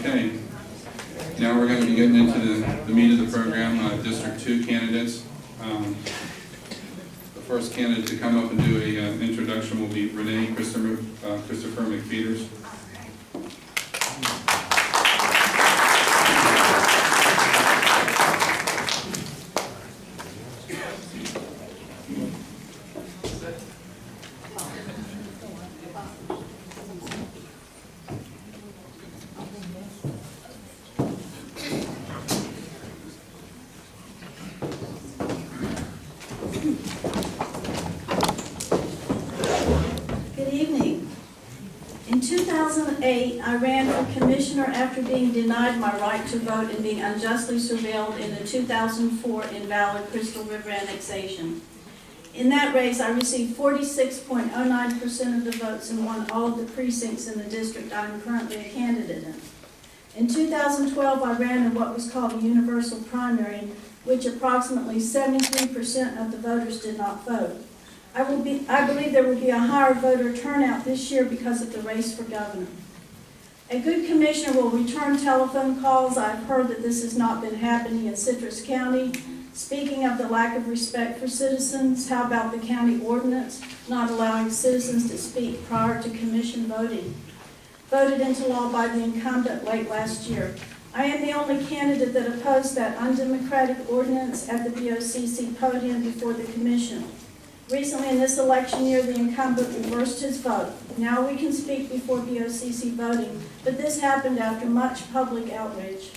Okay, now we're going to be getting into the meat of the program, District 2 candidates. The first candidate to come up and do an introduction will be Renee Christopher McFeeters. In 2008, I ran for commissioner after being denied my right to vote and being unjustly surveilled in the 2004 invalid Crystal River annexation. In that race, I received 46.09% of the votes and won all of the precincts in the district I am currently a candidate in. In 2012, I ran in what was called a universal primary, which approximately 73% of the voters did not vote. I believe there will be a higher voter turnout this year because of the race for governor. A good commissioner will return telephone calls. I've heard that this has not been happening in Citrus County. Speaking of the lack of respect for citizens, how about the county ordinance not allowing citizens to speak prior to commission voting? Voted into law by the incumbent late last year. I am the only candidate that opposed that undemocratic ordinance at the BOCC podium before the commission. Recently in this election year, the incumbent reversed his vote. Now we can speak before BOCC voting, but this happened after much public outrage.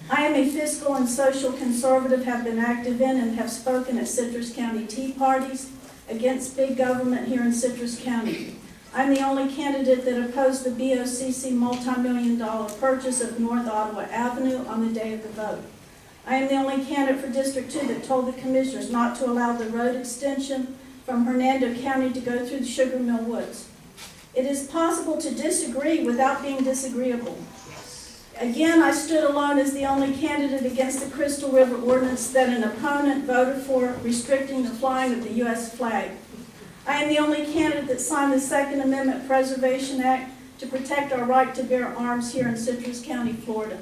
I am a fiscal and social conservative, have been active in and have spoken at Citrus County tea parties against big government here in Citrus County. I'm the only candidate that opposed the BOCC multi-million-dollar purchase of North Ottawa Avenue on the day of the vote. I am the only candidate for District 2 that told the commissioners not to allow the road extension from Hernando County to go through the Sugar Mill Woods. It is possible to disagree without being disagreeable. Again, I stood alone as the only candidate against the Crystal River ordinance that an opponent voted for, restricting the flying of the U.S. flag. I am the only candidate that signed the Second Amendment Preservation Act to protect our right to bear arms here in Citrus County, Florida.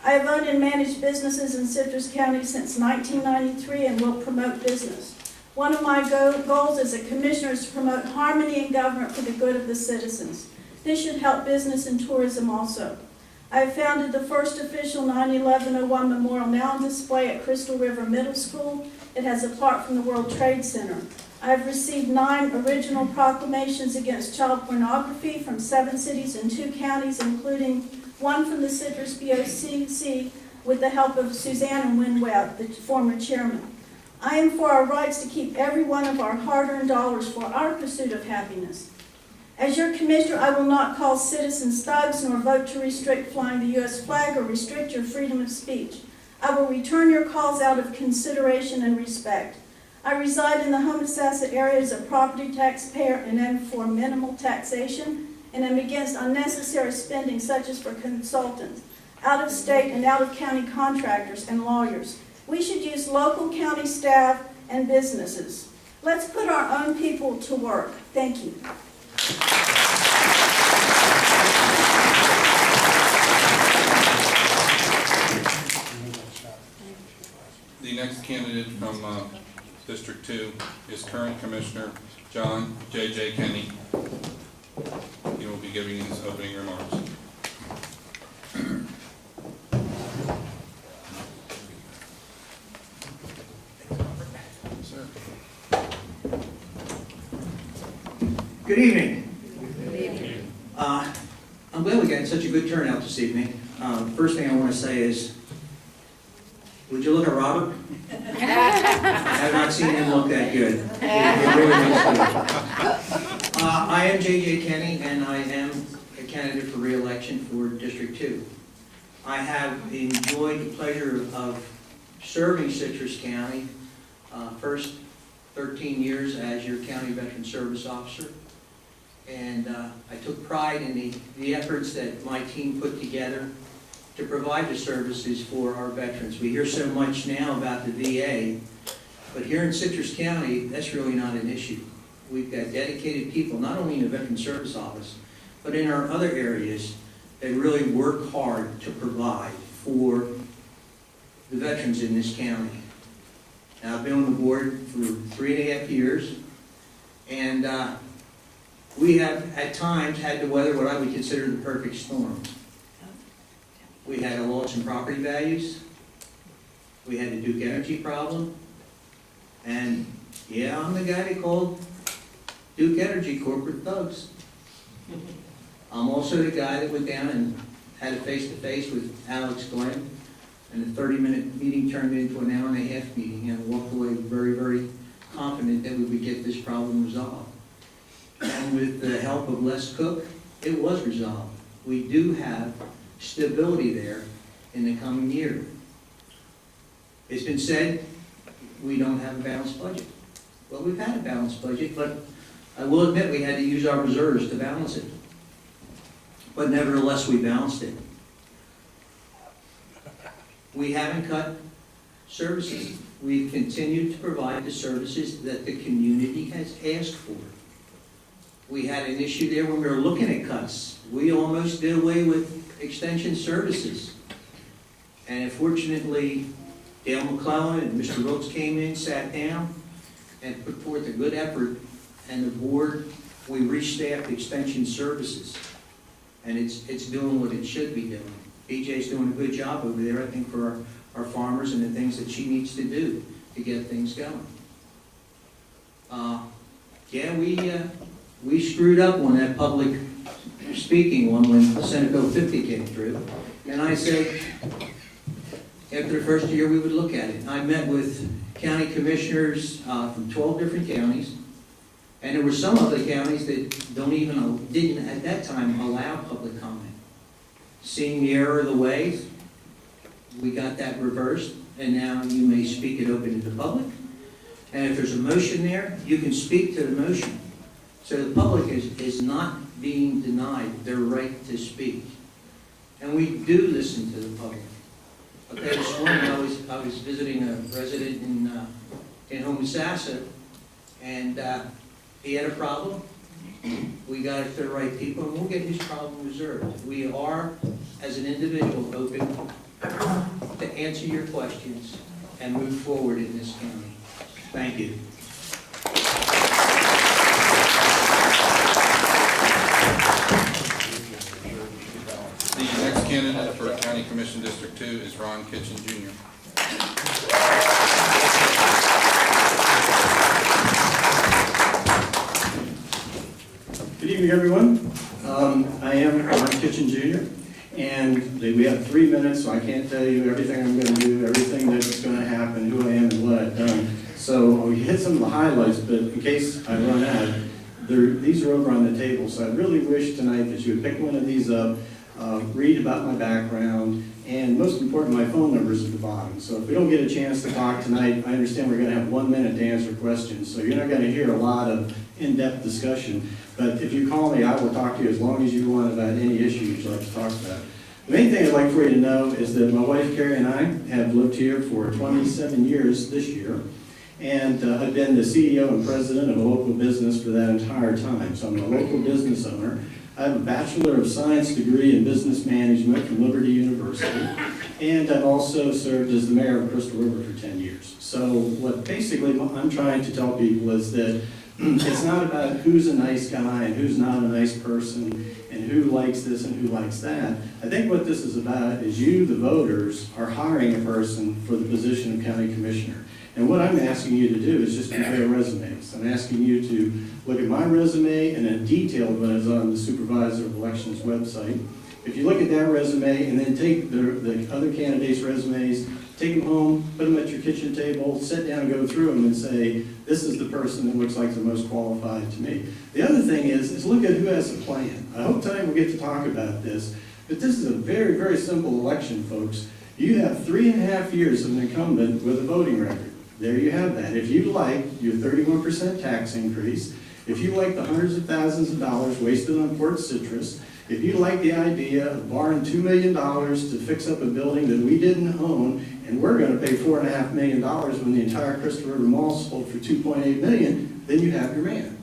I have owned and managed businesses in Citrus County since 1993 and will promote business. One of my goals as a commissioner is to promote harmony in government for the good of the citizens. This should help business and tourism also. I have founded the first official 9/11/01 memorial now on display at Crystal River Middle School. It has a plaque from the World Trade Center. I have received 9 original proclamations against child pornography from 7 cities and 2 counties, including one from the Citrus BOCC with the help of Suzanne and Wynn Webb, the former chairman. I am for our rights to keep every one of our hard-earned dollars for our pursuit of happiness. As your commissioner, I will not call citizens thugs nor vote to restrict flying the U.S. flag or restrict your freedom of speech. I will return your calls out of consideration and respect. I reside in the Homosassa area as a property taxpayer and am for minimal taxation, and am against unnecessary spending such as for consultants, out-of-state and out-of-county contractors and lawyers. We should use local county staff and businesses. Let's put our own people to work. Thank you. The next candidate from District 2 is current Commissioner John J.J. Kenny. He will be giving his opening remarks. Good evening. I'm glad we got such a good turnout this evening. First thing I want to say is, would you look at Robert? I have not seen him look that good. He really looks good. I am J.J. Kenny, and I am a candidate for re-election for District 2. I have enjoyed the pleasure of serving Citrus County, first 13 years as your County Veteran Service Officer. And I took pride in the efforts that my team put together to provide the services for our veterans. We hear so much now about the VA, but here in Citrus County, that's really not an issue. We've got dedicated people, not only in the Veteran Service Office, but in our other areas that really work hard to provide for the veterans in this county. Now, I've been on the board for 3.5 years, and we have at times had to weather what I would consider the perfect storm. We had a loss in property values, we had the Duke Energy problem, and yeah, I'm the guy they called Duke Energy corporate thugs. I'm also the guy that went down and had a face-to-face with Alex Glenn, and the 30-minute meeting turned into an hour-and-a-half meeting, and walked away very, very confident that we would get this problem resolved. And with the help of Les Cook, it was resolved. We do have stability there in the coming year. It's been said we don't have a balanced budget. Well, we've had a balanced budget, but I will admit we had to use our reserves to balance it. But nevertheless, we balanced it. We haven't cut services. We've continued to provide the services that the community has asked for. We had an issue there when we were looking at cuts. We almost did away with extension services. And unfortunately, Dale McClellan and Mr. Wilkes came in, sat down, and put forth a good effort, and the board, we restaffed extension services. And it's doing what it should be doing. BJ's doing a good job over there, I think, for our farmers and the things that she needs to do to get things going. Yeah, we screwed up on that public speaking one when Senate Bill 50 came through. And I said, after the first year, we would look at it. I met with county commissioners from 12 different counties, and there were some other counties that didn't at that time allow public comment. Seeing the error of the way, we got that reversed, and now you may speak it open to the public. And if there's a motion there, you can speak to the motion. So the public is not being denied their right to speak. And we do listen to the public. Okay, this morning I was visiting a resident in Homosassa, and he had a problem. We got it to the right people, and we'll get his problem resolved. We are, as an individual, open to answer your questions and move forward in this county. Thank you. The next candidate for County Commission District 2 is Ron Kitchen Jr. Good evening, everyone. I am Ron Kitchen Jr., and we have 3 minutes, so I can't tell you everything I'm going to do, everything that's going to happen, who I am, and what I've done. So we hit some of the highlights, but in case I run out, these are over on the table. So I really wish tonight that you would pick one of these up, read about my background, and most important, my phone number is at the bottom. So if we don't get a chance to talk tonight, I understand we're going to have 1 minute to answer questions. So you're not going to hear a lot of in-depth discussion. But if you call me, I will talk to you as long as you want about any issue you'd like to talk about. The main thing I'd like for you to know is that my wife, Carrie, and I have lived here for 27 years this year. And I've been the CEO and president of a local business for that entire time. So I'm a local business owner. I have a Bachelor of Science degree in Business Management from Liberty University. And I've also served as the mayor of Crystal River for 10 years. So what basically I'm trying to tell people is that it's not about who's a nice guy and who's not a nice person and who likes this and who likes that. I think what this is about is you, the voters, are hiring a person for the position of county commissioner. And what I'm asking you to do is just compare resumes. I'm asking you to look at my resume and a detailed one is on the Supervisor of Elections website. If you look at that resume and then take the other candidates' resumes, take them home, put them at your kitchen table, sit down and go through them and say, this is the person that looks like the most qualified to me. The other thing is look at who has a plan. I hope tonight we'll get to talk about this, but this is a very, very simple election, folks. You have 3.5 years of an incumbent with a voting record. There you have that. If you like your 31% tax increase, if you like the hundreds of thousands of dollars wasted on Port Citrus, if you like the idea of borrowing $2 million to fix up a building that we didn't own, and we're going to pay $4.5 million when the entire Crystal River Mall sold for $2.8 million, then you have your man.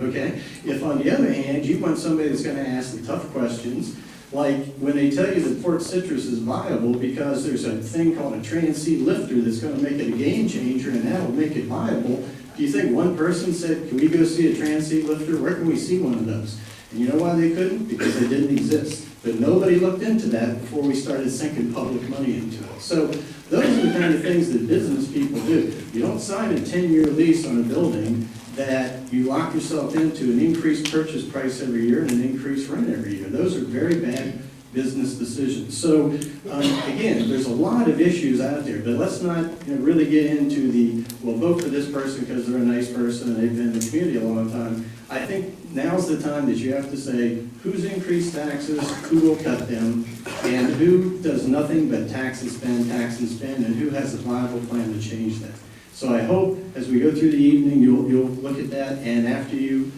Okay? If on the other hand, you want somebody that's going to ask the tough questions, Like, when they tell you that Fort Citrus is viable because there's a thing called a trans-seat lifter that's gonna make it a game changer and that'll make it viable, do you think one person said, can we go see a trans-seat lifter? Where can we see one of those? And you know why they couldn't? Because they didn't exist. But nobody looked into that before we started sinking public money into it. So those are the kind of things that business people do. You don't sign a 10-year lease on a building that you lock yourself into an increased purchase price every year and an increased rent every year. Those are very bad business decisions. So again, there's a lot of issues out there, but let's not really get into the, well, vote for this person because they're a nice person and they've been in the community a long time. I think now's the time that you have to say who's increased taxes, who will cut them, and who does nothing but tax and spend, and who has a viable plan to change that. So I hope as we go through the evening, you'll look at that, and after you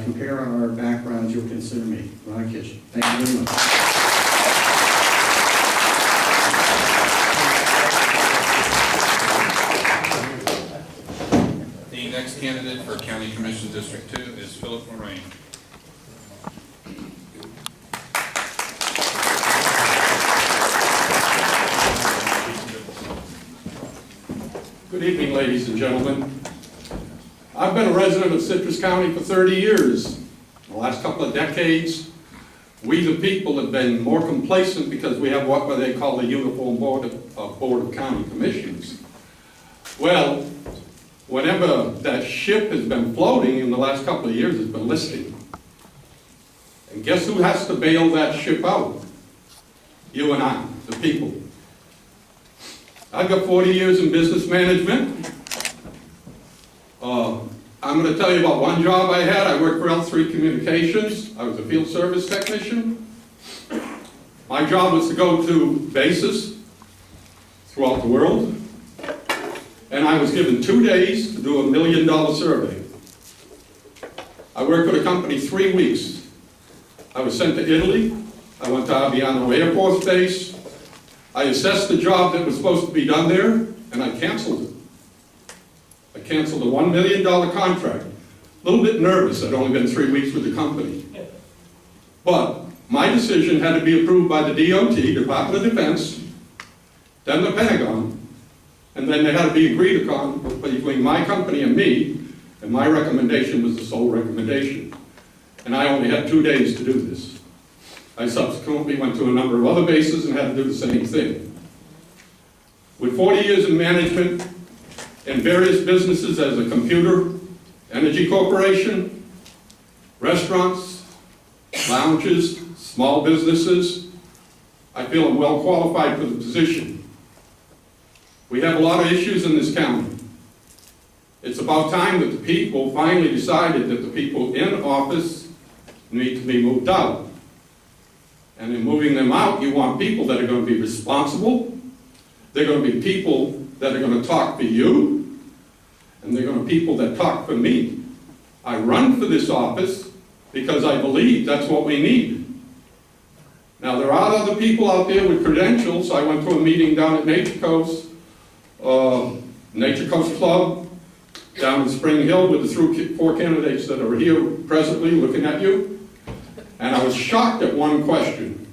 compare our backgrounds, you'll consider me, Ron Kitchen. Thank you very much. The next candidate for County Commission District 2 is Philip Moraine. Good evening, ladies and gentlemen. I've been a resident of Citrus County for 30 years. The last couple of decades, we the people have been more complacent because we have what they call the Uniform Board of County Commissioners. Well, whenever that ship has been floating in the last couple of years, it's been listing. And guess who has to bail that ship out? You and I, the people. I've got 40 years in business management. I'm going to tell you about one job I had. I worked for L3 Communications. I was a field service technician. My job was to go to bases throughout the world. And I was given 2 days to do $1 million survey. I worked for the company 3 weeks. I was sent to Italy. I went to Aviano Air Force Base. I assessed the job that was supposed to be done there, and I canceled it. I canceled a $1 million contract. A little bit nervous. I'd only been 3 weeks with the company. But my decision had to be approved by the DOT, Department of Defense, then the Pentagon, and then they had to be agreed upon between my company and me, and my recommendation was the sole recommendation. And I only had 2 days to do this. I subsequently went to a number of other bases and had to do the same thing. With 40 years in management in various businesses as a computer, energy corporation, restaurants, lounges, small businesses, I feel I'm well qualified for the position. We have a lot of issues in this county. It's about time that the people finally decided that the people in office need to be moved out. And in moving them out, you want people that are going to be responsible. They're going to be people that are going to talk for you. And they're going to be people that talk for me. I run for this office because I believe that's what we need. Now, there are other people out there with credentials. I went to a meeting down at Nature Coast Club down in Spring Hill with the 4 candidates that are here presently looking at you. And I was shocked at one question.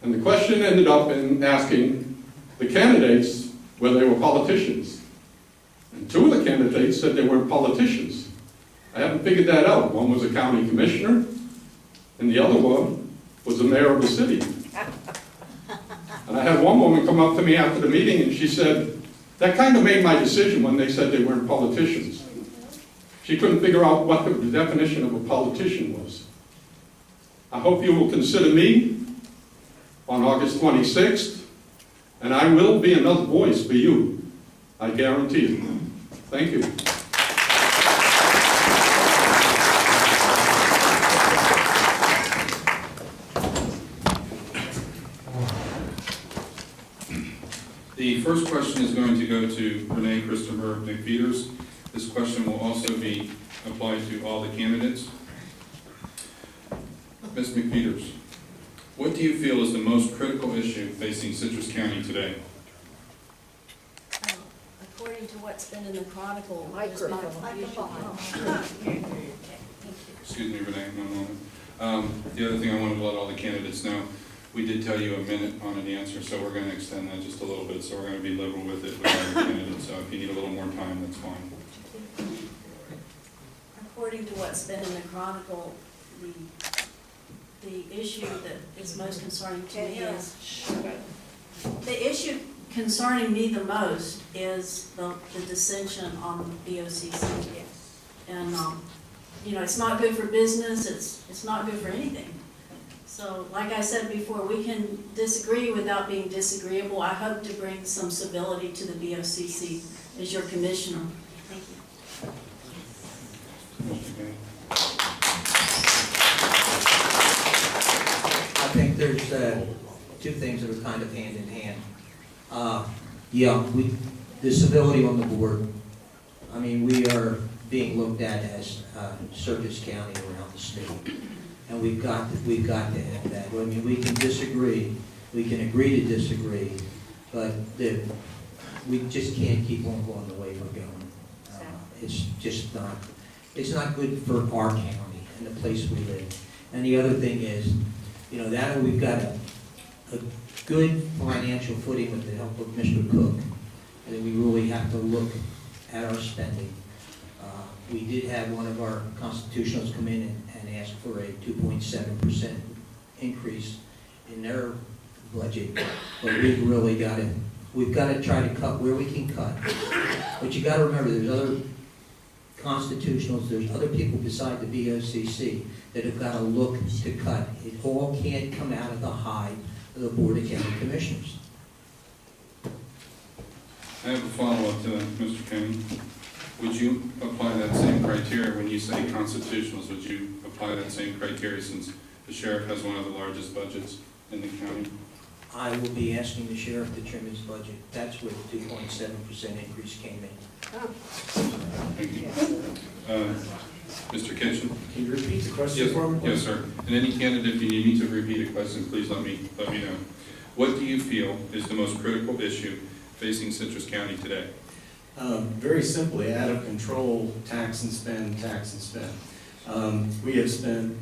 And the question ended up in asking the candidates whether they were politicians. And 2 of the candidates said they weren't politicians. I haven't figured that out. One was a county commissioner, and the other one was the mayor of the city. And I had one woman come up to me after the meeting and she said, that kind of made my decision when they said they weren't politicians. She couldn't figure out what the definition of a politician was. I hope you will consider me on August 26th, and I will be another voice for you. I guarantee it. Thank you. The first question is going to go to Renee Christopher McPeters. This question will also be applied to all the candidates. Ms. McPeters, what do you feel is the most critical issue facing Citrus County today? According to what's been in the Chronicle, Excuse me, Renee, one moment. The other thing I wanted to let all the candidates know, we did tell you a minute on an answer, so we're going to extend that just a little bit, so we're going to be liberal with it with our candidates, so if you need a little more time, that's fine. According to what's been in the Chronicle, the issue that is most concerning to me the most is the dissension on the BOCC. And, it's not good for business, it's not good for anything. So, like I said before, we can disagree without being disagreeable. I hope to bring some civility to the BOCC as your commissioner. Thank you. I think there's two things that are kind of hand in hand. The civility on the board. I mean, we are being looked at as Circus County around the state, and we've got to have that. I mean, we can disagree, we can agree to disagree, but we just can't keep on going the way we're going. It's just not. It's not good for our county and the place we live. And the other thing is, now that we've got a good financial footing with the help of Mr. Cook, and we really have to look at our spending. We did have one of our constitutionals come in and ask for a 2.7% increase in their budget, but we've really got to try to cut where we can cut. But you got to remember, there's other constitutionals, there's other people beside the BOCC that have got to look to cut. It all can't come out of the hide of the Board of County Commissioners. I have a follow-up to that, Mr. Kenny. Would you apply that same criteria when you say constitutionals? Would you apply that same criteria since the sheriff has one of the largest budgets in the county? I will be asking the sheriff to trim his budget. That's where the 2.7% increase came in. Thank you. Mr. Kitchen? Can you repeat the question for me? Yes, sir. And any candidate, if you need me to repeat a question, please let me know. What do you feel is the most critical issue facing Citrus County today? Very simply, out of control, tax and spend, tax and spend. We have spent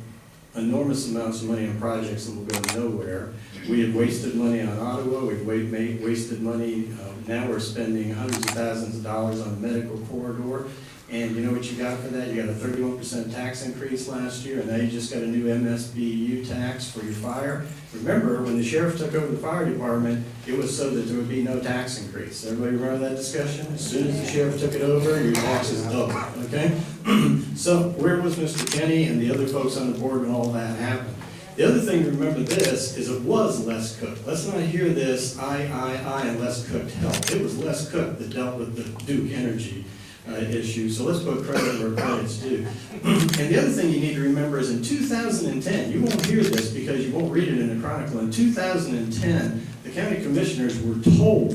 enormous amounts of money on projects that will go nowhere. We have wasted money on Ottawa, we've wasted money, now we're spending hundreds of thousands of dollars on the medical corridor. And you know what you got for that? You got a 31% tax increase last year, and now you just got a new MSBU tax for your fire. Remember, when the sheriff took over the fire department, it was so that there would be no tax increase. Everybody remember that discussion? As soon as the sheriff took it over, your taxes doubled, okay? So where was Mr. Kenny and the other folks on the board when all that happened? The other thing to remember this is it was Les Cook. Let's not hear this, and Les Cook helped. It was Les Cook that dealt with the Duke Energy issue, so let's put credit where credit's due. And the other thing you need to remember is in 2010, you won't hear this because you won't read it in the Chronicle, in 2010, the county commissioners were told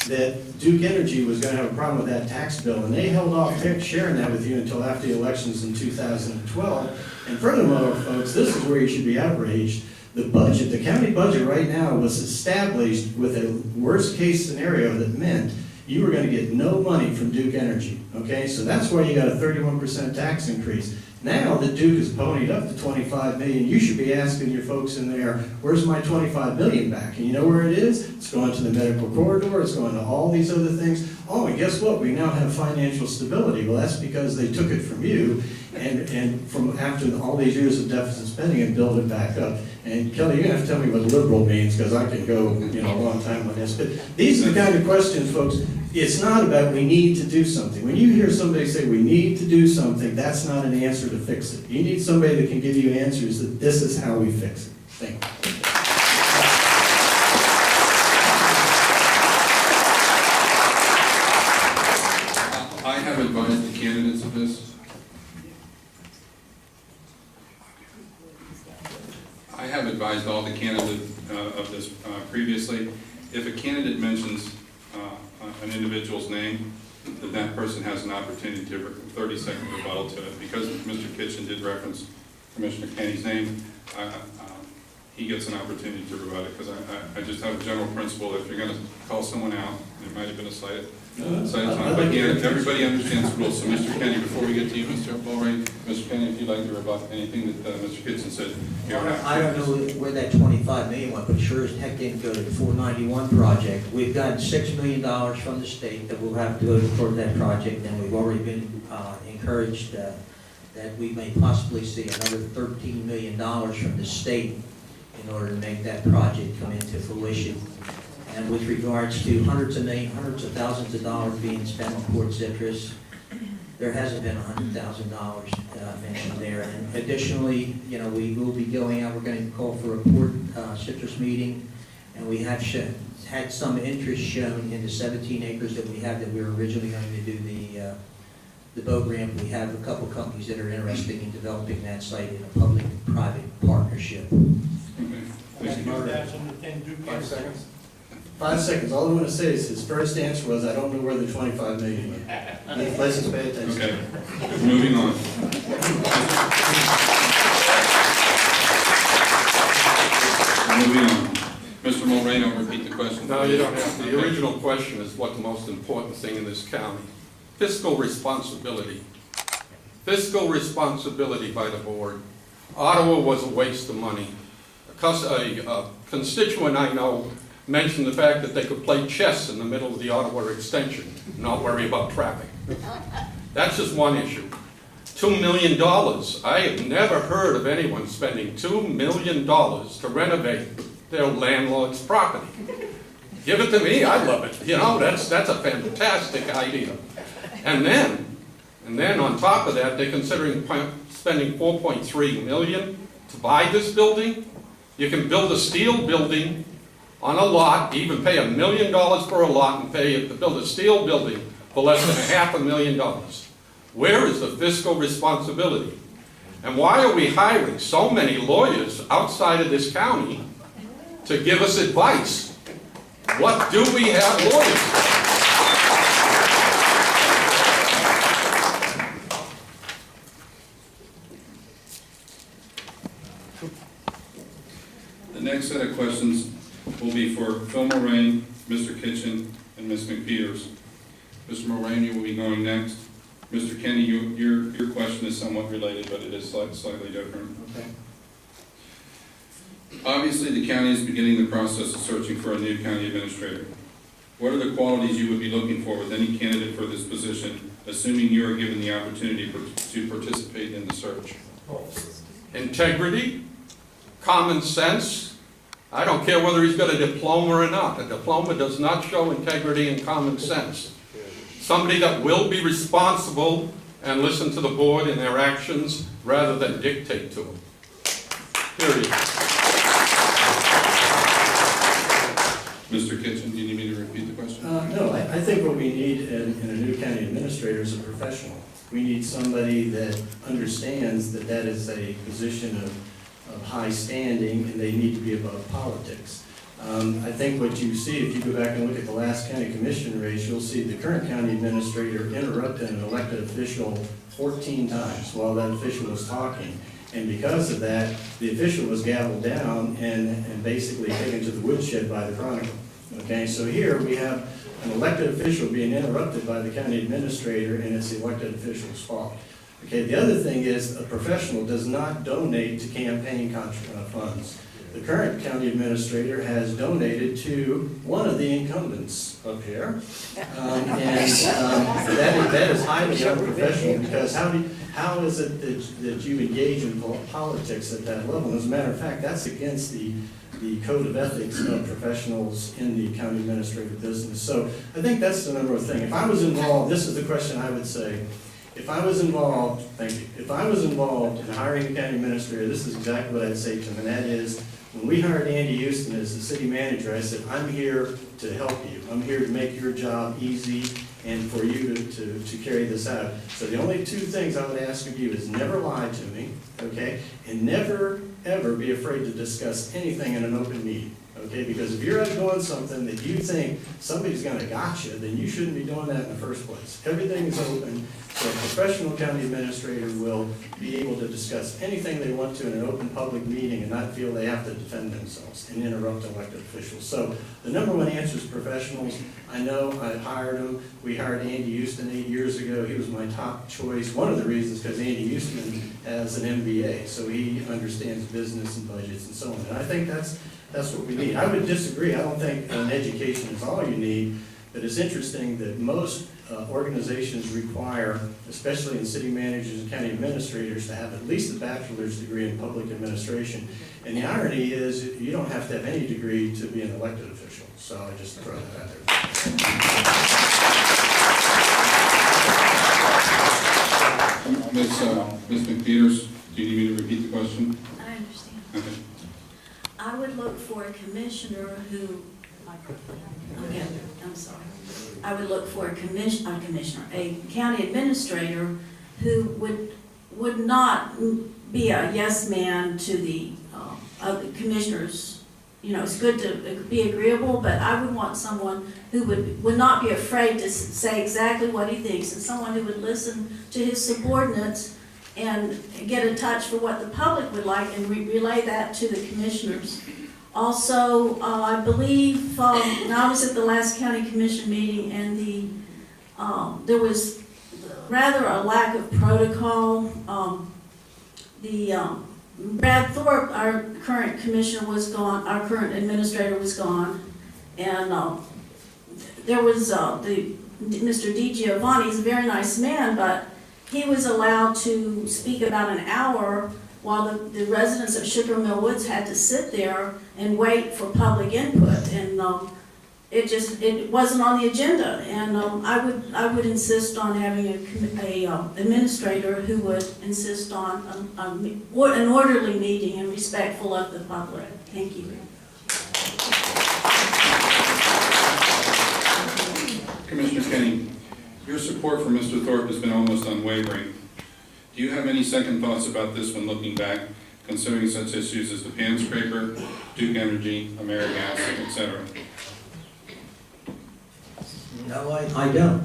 that Duke Energy was going to have a problem with that tax bill, and they held off sharing that with you until after the elections in 2012. And furthermore, folks, this is where you should be outraged. The budget, the county budget right now was established with a worst-case scenario that meant you were going to get no money from Duke Energy, okay? So that's why you got a 31% tax increase. Now that Duke is ponied up to $25 million, you should be asking your folks in there, where's my $25 million back? And you know where it is? It's going to the medical corridor, it's going to all these other things. Oh, and guess what? We now have financial stability. Well, that's because they took it from you and from after all these years of deficit spending and build it back up. And Kelly, you're going to have to tell me what liberal means, because I can go a long time on this. But these are the kind of questions, folks. It's not about we need to do something. When you hear somebody say we need to do something, that's not an answer to fix it. You need somebody that can give you answers that this is how we fix it. Thank you. I have advised the candidates of this. I have advised all the candidates of this previously. If a candidate mentions an individual's name, that person has an opportunity to 30-second rebuttal to it. Because Mr. Kitchen did reference Commissioner Kenny's name, he gets an opportunity to rebut it, because I just have a general principle that if you're going to call someone out, it might have been a slight So, but again, everybody understands the rules. So, Mr. Kenny, before we get to you, Mr. Mulray, Mr. Kenny, if you'd like to rebut anything that Mr. Kitson said. I don't know where that 25 million went, but sure as heck didn't go to the 491 project. We've gotten $6 million from the state that we'll have to go toward that project, and we've already been encouraged that we may possibly see another $13 million from the state in order to make that project come into fruition. And with regards to hundreds of thousands of dollars being spent on Port Citrus, there hasn't been $100,000 mentioned there. And additionally, you know, we will be going out, we're going to call for a Port Citrus meeting, and we have had some interest shown in the 17 acres that we have that we were originally going to do the boat ramp. We have a couple companies that are interested in developing that site in a public-private partnership. Thank you. 5 seconds. 5 seconds. All I want to say is his first answer was, I don't know where the 25 million went. Let's just pay attention. Okay, moving on. Moving on. Mr. Mulray, I'll repeat the question. No, you don't have to. The original question is what the most important thing in this county. Fiscal responsibility. Fiscal responsibility by the board. Ottawa was a waste of money. A constituent I know mentioned the fact that they could play chess in the middle of the Ottawa extension, not worry about traffic. That's just one issue. $2 million. I have never heard of anyone spending $2 million to renovate their landlord's property. Give it to me, I love it. You know, that's a fantastic idea. And then on top of that, they're considering spending $4.3 million to buy this building. You can build a steel building on a lot, even pay $1 million for a lot and pay it to build a steel building for less than $500,000. Where is the fiscal responsibility? And why are we hiring so many lawyers outside of this county to give us advice? What do we have lawyers for? The next set of questions will be for Phil Moraine, Mr. Kitchen, and Ms. McPeters. Mr. Moraine, you will be going next. Mr. Kenny, your question is somewhat related, but it is slightly different. Okay. Obviously, the county is beginning the process of searching for a new county administrator. What are the qualities you would be looking for with any candidate for this position, assuming you are given the opportunity to participate in the search? Integrity, common sense. I don't care whether he's got a diploma or not. A diploma does not show integrity and common sense. Somebody that will be responsible and listen to the board in their actions rather than dictate to them. Period. Mr. Kitchen, do you need me to repeat the question? No, I think what we need in a new county administrator is a professional. We need somebody that understands that that is a position of high standing and they need to be above politics. I think what you see, if you go back and look at the last county commission race, you'll see the current county administrator interrupted an elected official 14 times while that official was talking. And because of that, the official was gavelled down and basically taken to the woodshed by the Chronicle. Okay, so here we have an elected official being interrupted by the county administrator, and it's the elected official's fault. Okay, the other thing is a professional does not donate to campaign funds. The current county administrator has donated to one of the incumbents up here. That is highly unprofessional, because how is it that you engage in politics at that level? As a matter of fact, that's against the code of ethics of professionals in the county administrative business. So I think that's the number one thing. If I was involved, this is the question I would say. If I was involved, thank you, if I was involved in hiring a county administrator, this is exactly what I'd say to him, and that is, when we hired Andy Houston as the city manager, I said, I'm here to help you. I'm here to make your job easy and for you to carry this out. So the only two things I would ask of you is never lie to me, okay? And never, ever be afraid to discuss anything in an open meeting, Okay, because if you're doing something that you think somebody's gonna gotcha, then you shouldn't be doing that in the first place. Everything is open, so a professional county administrator will be able to discuss anything they want to in an open public meeting and not feel they have to defend themselves and interrupt elected officials. So the number one answer is professionals. I know, I hired them. We hired Andy Houston 8 years ago. He was my top choice. One of the reasons, because Andy Houston has an MBA, so he understands business and budgets and so on. And I think that's what we need. I would disagree. I don't think an education is all you need, but it's interesting that most organizations require, especially in city managers and county administrators, to have at least a bachelor's degree in public administration. And the irony is, you don't have to have any degree to be an elected official. So I just throw that out there. Ms. McPeters, do you need me to repeat the question? I understand. Okay. I would look for a commissioner who, again, I'm sorry. I would look for a county administrator who would not be a yes man to the other commissioners. You know, it's good to be agreeable, but I would want someone who would not be afraid to say exactly what he thinks, and someone who would listen to his subordinates and get a touch for what the public would like and relay that to the commissioners. Also, I believe, I was at the last county commission meeting, and there was rather a lack of protocol. Brad Thorpe, our current commissioner, was gone, our current administrator was gone, and there was Mr. Di Giovanni. He's a very nice man, but he was allowed to speak about an hour while the residents of Sugar Mill Woods had to sit there and wait for public input, and it wasn't on the agenda. And I would insist on having a administrator who would insist on an orderly meeting and respectful of the public. Thank you. Commissioner Kenny, your support for Mr. Thorpe has been almost unwavering. Do you have any second thoughts about this when looking back, considering such issues as the Pan Scraper, Duke Energy, AmeriGas, etc.? No, I don't.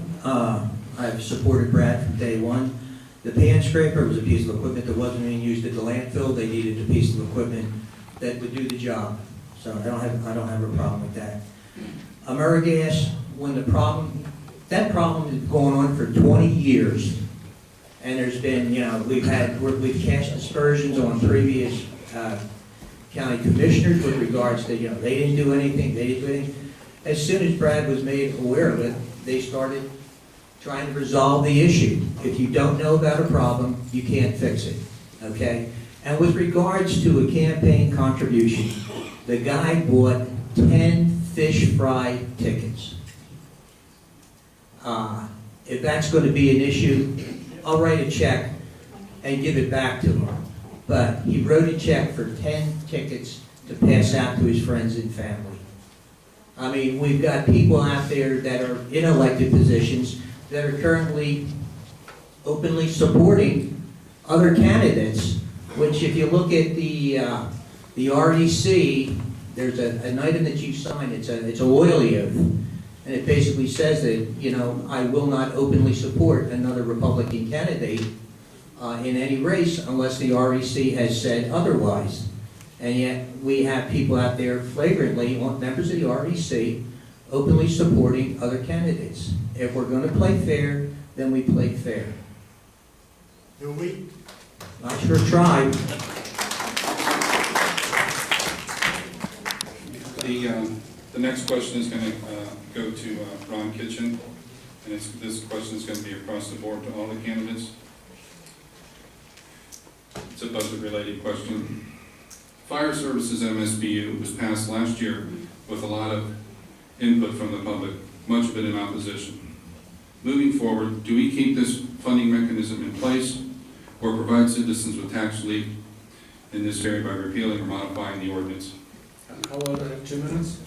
I've supported Brad from day one. The Pan Scraper was a piece of equipment that wasn't being used at the landfill. They needed a piece of equipment that would do the job. So I don't have a problem with that. AmeriGas, when that problem has gone on for 20 years. And there's been, we've cast aspersions on previous county commissioners with regards to, they didn't do anything, As soon as Brad was made aware of it, they started trying to resolve the issue. If you don't know about a problem, you can't fix it, okay? And with regards to a campaign contribution, the guy bought 10 fish fry tickets. If that's going to be an issue, I'll write a check and give it back to him. But he wrote a check for 10 tickets to pass out to his friends and family. I mean, we've got people out there that are in elected positions that are currently openly supporting other candidates, which if you look at the REC, there's an item that you sign, it's a loyalty oath. And it basically says that, I will not openly support another Republican candidate in any race unless the REC has said otherwise. And yet we have people out there flagrantly, members of the REC, openly supporting other candidates. If we're going to play fair, then we play fair. Do we? I sure tried. The next question is going to go to Ron Kitchen, and this question is going to be across the board to all the candidates. It's a budget-related question. Fire Services MSBU was passed last year with a lot of input from the public, much of it in opposition. Moving forward, do we keep this funding mechanism in place or provide citizens with tax relief in this area by repealing or modifying the ordinance? How long do I have, 2 minutes?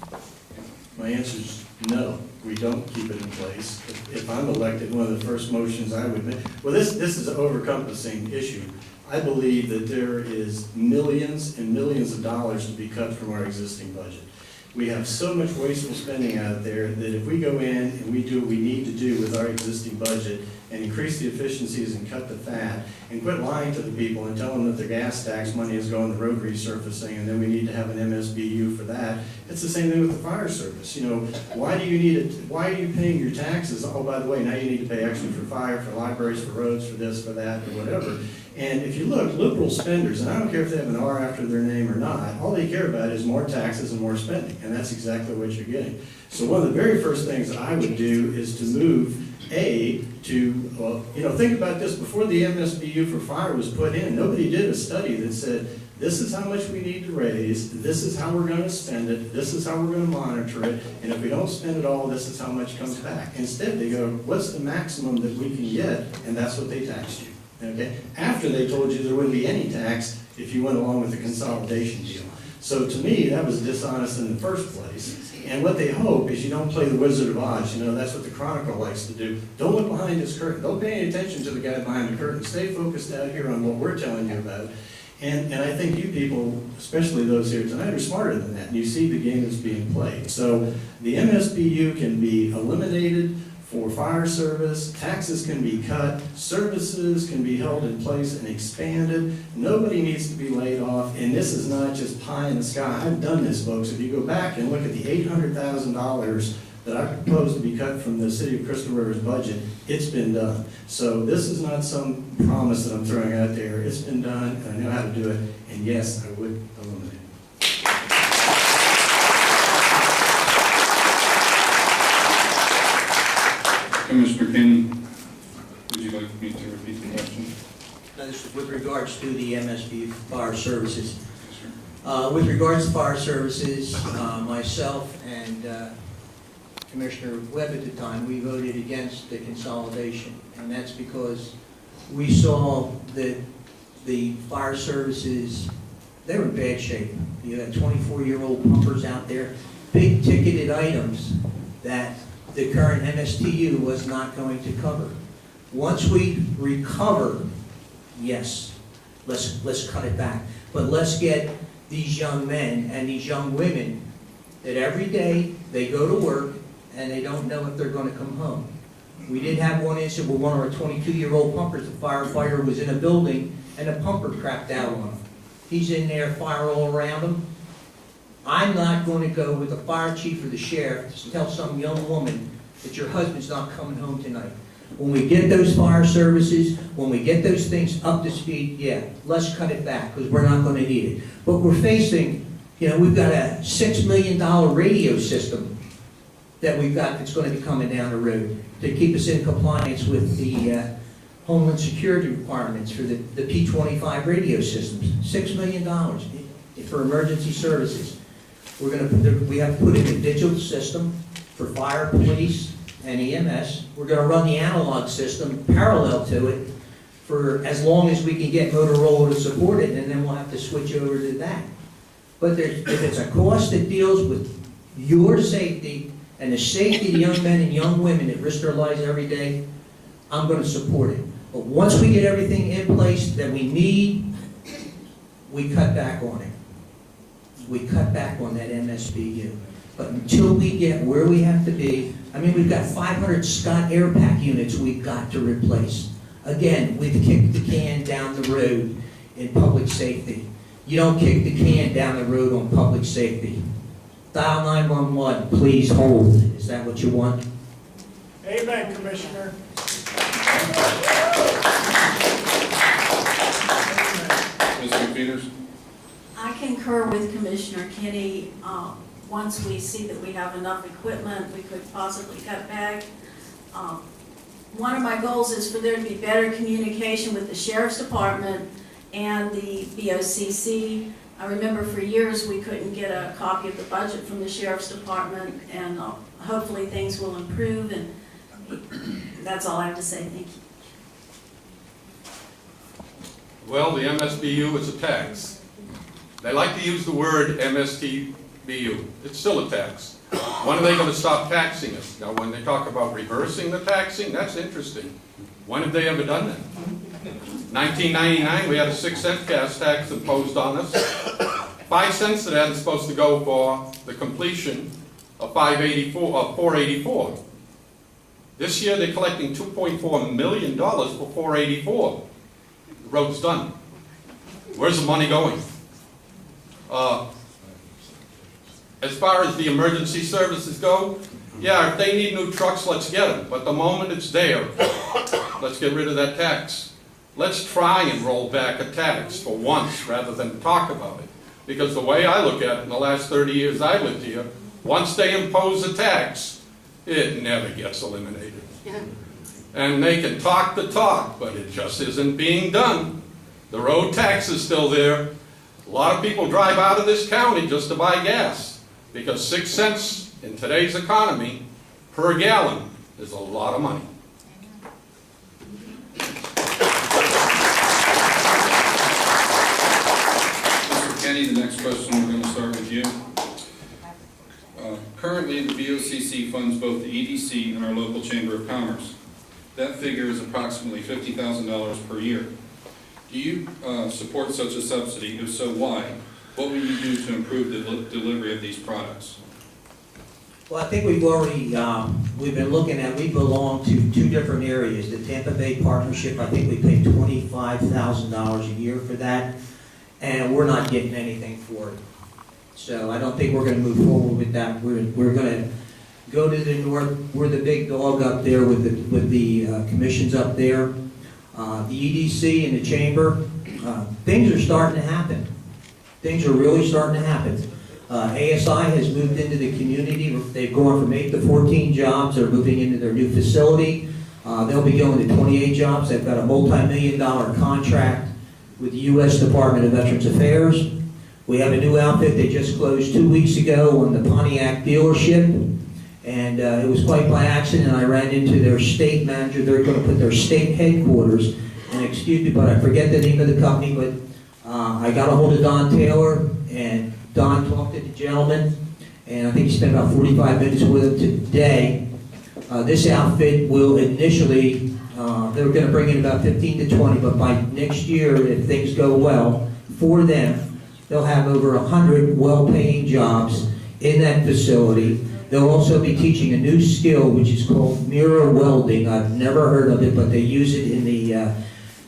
My answer is no, we don't keep it in place. If I'm elected, one of the first motions I would make, well, this is an over-encompassing issue. I believe that there is millions and millions of dollars to be cut from our existing budget. We have so much wasteful spending out there that if we go in and we do what we need to do with our existing budget and increase the efficiencies and cut the fat and quit lying to the people and tell them that their gas tax money is going to road resurfacing and then we need to have an MSBU for that. It's the same thing with the fire service. You know, why do you need it? Why are you paying your taxes? Oh, by the way, now you need to pay extra for fire, for libraries, for roads, for this, for that, or whatever. And if you look, liberal spenders, and I don't care if they have an R after their name or not, all they care about is more taxes and more spending, and that's exactly what you're getting. So one of the very first things that I would do is to move think about this, before the MSBU for fire was put in, nobody did a study that said, this is how much we need to raise, this is how we're gonna spend it, this is how we're gonna monitor it, and if we don't spend it all, this is how much comes back. Instead, they go, what's the maximum that we can get, and that's what they taxed you, okay? After they told you there wouldn't be any tax if you went along with the consolidation deal. So to me, that was dishonest in the first place. And what they hope is you don't play the Wizard of Oz. You know, that's what the Chronicle likes to do. Don't look behind this curtain. Don't pay any attention to the guy behind the curtain. Stay focused out here on what we're telling you about. And I think you people, especially those here tonight, are smarter than that. And you see the game that's being played. So the MSBU can be eliminated for fire service, taxes can be cut, services can be held in place and expanded, nobody needs to be laid off, and this is not just pie in the sky. I've done this, folks. If you go back and look at the $800,000 that I proposed to be cut from the City of Crystal River's budget, it's been done. So this is not some promise that I'm throwing out there. It's been done, and I know how to do it, and yes, I would eliminate it. Commissioner Keenan, would you like me to repeat the question? Now, this is with regards to the MSB Fire Services. Yes, sir. With regards to fire services, myself and Commissioner Webb at the time, we voted against the consolidation. And that's because we saw that the fire services, they were in bad shape. You had 24-year-old pumpers out there, big ticketed items that the current MSTU was not going to cover. Once we recover, yes, let's cut it back. But let's get these young men and these young women that every day they go to work and they don't know if they're going to come home. We did have one incident where one of our 22-year-old pumpers, the firefighter, was in a building and a pumper crapped out on him. He's in there, fire all around him. I'm not going to go with the fire chief or the sheriff to tell some young woman that your husband's not coming home tonight. When we get those fire services, when we get those things up to speed, yeah, let's cut it back because we're not going to need it. But we're facing, we've got a $6 million radio system that we've got that's going to be coming down the road to keep us in compliance with the Homeland Security requirements for the P25 radio systems. $6 million for emergency services. We have to put in a digital system for fire, police, and EMS. We're going to run the analog system parallel to it for as long as we can get Motorola to support it, and then we'll have to switch over to that. But if it's a cost that deals with your safety and the safety of the young men and young women that risk their lives every day, I'm going to support it. But once we get everything in place that we need, we cut back on it. We cut back on that MSBU. But until we get where we have to be, we've got 500 Scott Air Pack units we've got to replace. Again, we've kicked the can down the road in public safety. You don't kick the can down the road on public safety. Dial 911, please hold. Is that what you want? Amen, Commissioner. Mr. Peters? I concur with Commissioner Kenny. Once we see that we have enough equipment, we could possibly cut back. One of my goals is for there to be better communication with the Sheriff's Department and the BOCC. I remember for years we couldn't get a copy of the budget from the Sheriff's Department, and hopefully things will improve, and that's all I have to say. Thank you. Well, the MSBU is a tax. They like to use the word MSTBU. It's still a tax. When are they going to stop taxing us? Now, when they talk about reversing the taxing, that's interesting. When have they ever done that? 1999, we had a 6-cent gas tax imposed on us. 5 5 cents of that is supposed to go for the completion of 484. This year, they're collecting $2.4 million for 484. The road's done. Where's the money going? As far as the emergency services go, yeah, if they need new trucks, let's get them. But the moment it's there, let's get rid of that tax. Let's try and roll back a tax for once rather than talk about it. Because the way I look at it, in the last 30 years I lived here, once they impose a tax, it never gets eliminated. Yeah. And they can talk the talk, but it just isn't being done. The road tax is still there. A lot of people drive out of this county just to buy gas, because 6 cents in today's economy per gallon is a lot of money. Mr. Kenny, the next question, we're going to start with you. Currently, the BOCC funds both the EDC and our local Chamber of Commerce. That figure is approximately $50,000 per year. Do you support such a subsidy? If so, why? What will you do to improve the delivery of these products? Well, I think we've already, we've been looking at, we belong to 2 different areas. The Tampa Bay Partnership, I think we pay $25,000 a year for that, and we're not getting anything for it. So I don't think we're going to move forward with that. We're going to go to the north. We're the big dog up there with the commissions up there. The EDC and the Chamber, things are starting to happen. Things are really starting to happen. ASI has moved into the community. They've gone from 8 to 14 jobs. They're moving into their new facility. They'll be going to 28 jobs. They've got a multi-million-dollar contract with the U.S. Department of Veterans Affairs. We have a new outfit they just closed 2 weeks ago on the Pontiac dealership. And it was quite by accident. I ran into their state manager. They're going to put their state headquarters, and excuse me, but I forget the name of the company, but I got a hold of Don Taylor, and Don talked to the gentleman, and I think he spent about 45 minutes with him today. This outfit will initially, they're going to bring in about 15 to 20, but by next year, if things go well, for them, they'll have over 100 well-paying jobs in that facility. They'll also be teaching a new skill, which is called mirror welding. I've never heard of it, but they use it in the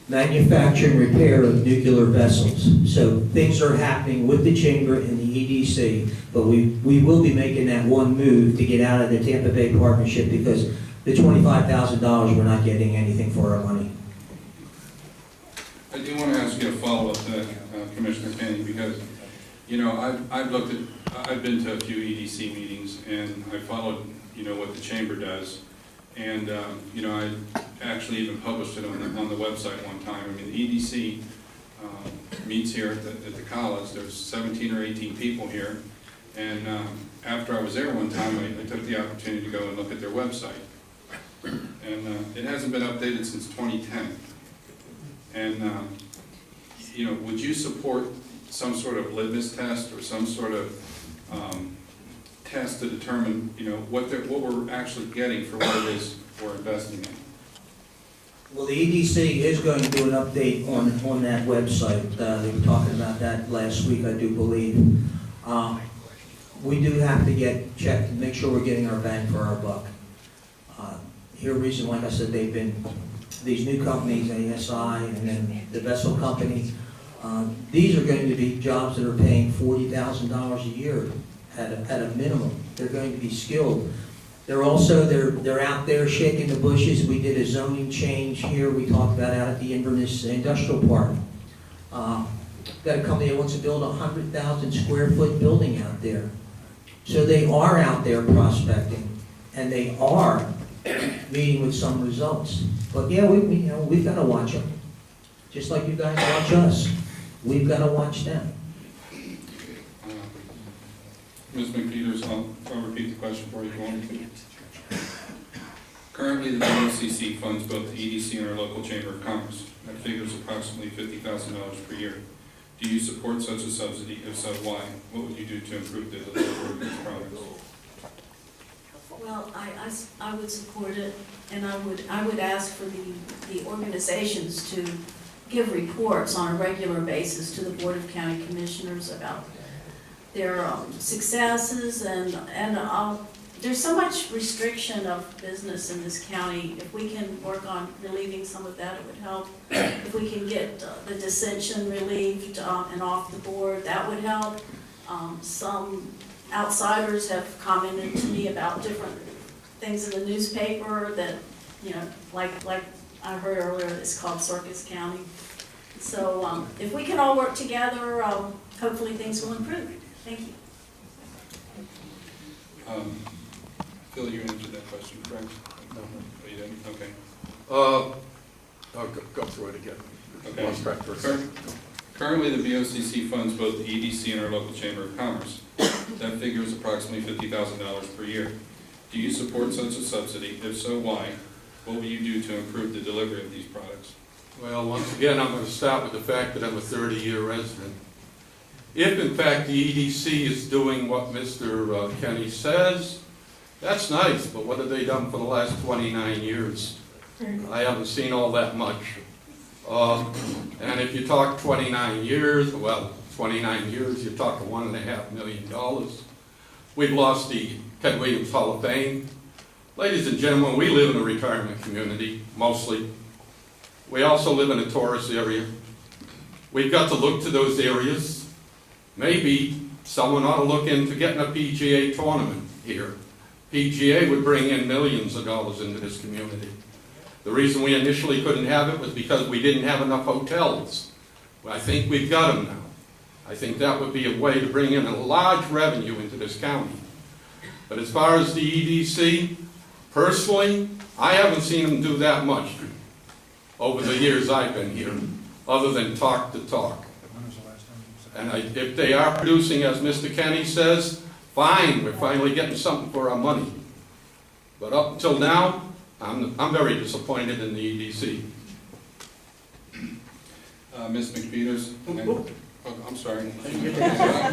manufacture and repair of nuclear vessels. So things are happening with the Chamber and the EDC, but we will be making that one move to get out of the Tampa Bay Partnership, because the $25,000, we're not getting anything for our money. I do want to ask you a follow-up to that, Commissioner Kenny, because, you know, I've been to a few EDC meetings, and I followed, you know, what the Chamber does. And, you know, I actually even published it on the website one time. I mean, the EDC meets here at the college. There's 17 or 18 people here. And after I was there one time, I took the opportunity to go and look at their website. And it hasn't been updated since 2010. And, you know, would you support some sort of litmus test or some sort of test to determine, you know, what we're actually getting for what it is we're investing in? Well, the EDC is going to do an update on that website. They were talking about that last week, I do believe. We do have to get checked and make sure we're getting our bang for our buck. Here recently, like I said, they've been, these new companies, ASI and then the vessel company, these are going to be jobs that are paying $40,000 a year at a minimum. They're going to be skilled. They're also, they're out there shaking the bushes. We did a zoning change here. We talked about out at the Inverness Industrial Park. Got a company that wants to build a 100,000 square foot building out there. So they are out there prospecting, and they are meeting with some results. But yeah, we've got to watch them. Just like you guys watch us. We've got to watch them. Ms. McPeters, I'll repeat the question for you if you want me to. Currently, the BOCC funds both the EDC and our local Chamber of Commerce. That figure is approximately $50,000 per year. Do you support such a subsidy? If so, why? What would you do to improve the delivery of these products? Well, I would support it, and I would ask for the organizations to give reports on a regular basis to the Board of County Commissioners about successes, and there's so much restriction of business in this county. If we can work on relieving some of that, it would help. If we can get the dissension relieved and off the board, that would help. Some outsiders have commented to me about different things in the newspaper that, you know, like I heard earlier, it's called Circus County. So if we can all work together, hopefully things will improve. Thank you. Phil, you answered that question, correct? No. Oh, you didn't? Okay. I'll go through it again. Okay. Lost track for a second. Currently, the BOCC funds both the EDC and our local Chamber of Commerce. That figure is approximately $50,000 per year. Do you support such a subsidy? If so, why? What will you do to improve the delivery of these products? Well, once again, I'm going to start with the fact that I'm a 30-year resident. If, in fact, the EDC is doing what Mr. Kenny says, that's nice, but what have they done for the last 29 years? I haven't seen all that much. And if you talk 29 years, well, 29 years, you're talking $1.5 million. We've lost the Ted Williams Hall of Fame. Ladies and gentlemen, we live in a retirement community, mostly. We also live in a tourist area. We've got to look to those areas. Maybe someone ought to look into getting a PGA tournament here. PGA would bring in millions of dollars into this community. The reason we initially couldn't have it was because we didn't have enough hotels. Well, I think we've got them now. I think that would be a way to bring in a large revenue into this county. But as far as the EDC, personally, I haven't seen them do that much over the years I've been here, other than talk the talk. And if they are producing, as Mr. Kenny says, fine, we're finally getting something for our money. But up until now, I'm very disappointed in the EDC. Ms. McPeters? Oh, I'm sorry. My bad.